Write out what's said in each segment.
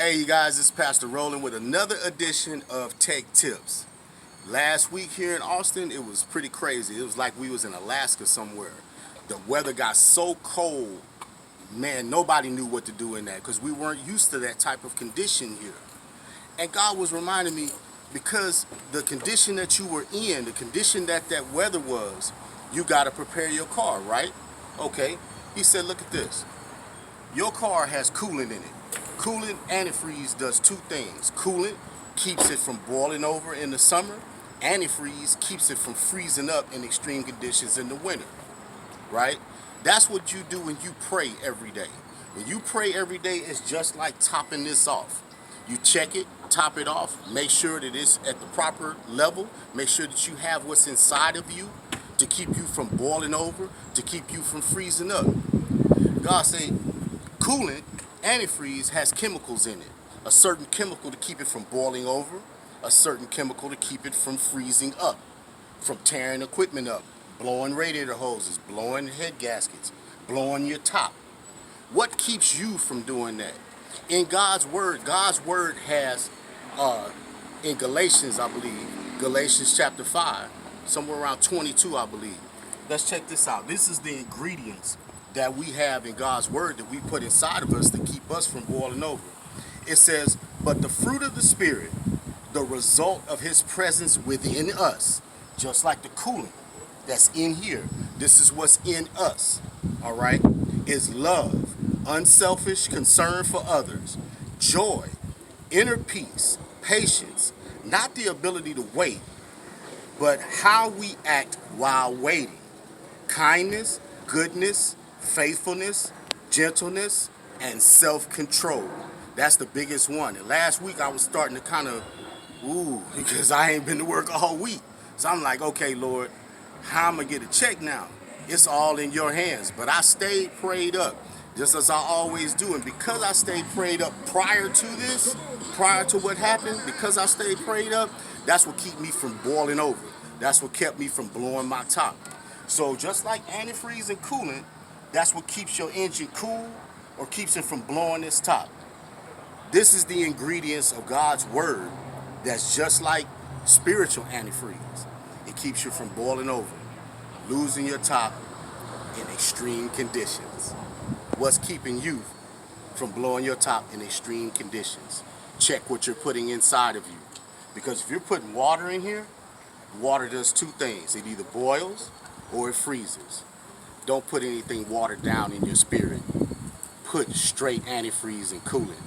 Hey, you guys, this is Pastor Roland with another edition of Tech Tips. Last week here in Austin, it was pretty crazy. It was like we was in Alaska somewhere. The weather got so cold, man, nobody knew what to do in that because we weren't used to that type of condition here. And God was reminding me, because the condition that you were in, the condition that that weather was, you got to prepare your car, right? Okay. He said, look at this. Your car has coolant in it. Coolant antifreeze does two things. Coolant keeps it from boiling over in the summer. Antifreeze keeps it from freezing up in extreme conditions in the winter, right? That's what you do when you pray every day. When you pray every day, it's just like topping this off. You check it, top it off, make sure that it's at the proper level, make sure that you have what's inside of you to keep you from boiling over, to keep you from freezing up. God said, coolant, antifreeze, has chemicals in it. A certain chemical to keep it from boiling over, a certain chemical to keep it from freezing up, from tearing equipment up, blowing radiator hoses, blowing head gaskets, blowing your top. What keeps you from doing that? In God's Word has, in Galatians, I believe, Galatians chapter 5, somewhere around 22, I believe. Let's check this out. This is the ingredients that we have in God's Word that we put inside of us to keep us from boiling over. It says, but the fruit of the Spirit, the result of His presence within us, just like the coolant that's in here, this is what's in us, all right, is love, unselfish concern for others, joy, inner peace, patience, not the ability to wait, but how we act while waiting, kindness, goodness, faithfulness, gentleness, and self-control. That's the biggest one. And last week I was starting to kind of, because I ain't been to work all week. So I'm like, okay, Lord, how am I going to get a check now? It's all in your hands. But I stayed prayed up, just as I always do. And because I stayed prayed up prior to this, prior to what happened, because I stayed prayed up, that's what kept me from boiling over. That's what kept me from blowing my top. So just like antifreeze and coolant, that's what keeps your engine cool or keeps it from blowing its top. This is the ingredients of God's Word that's just like spiritual antifreeze. It keeps you from boiling over, losing your top in extreme conditions. What's keeping you from blowing your top in extreme conditions? Check what you're putting inside of you. Because if you're putting water in here, water does two things. It either boils or it freezes. Don't put anything watered down in your spirit. Put straight antifreeze and coolant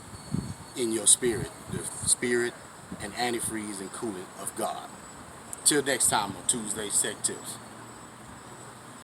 in your spirit. The spirit and antifreeze and coolant of God. Till next time on Tuesday's Tech Tips.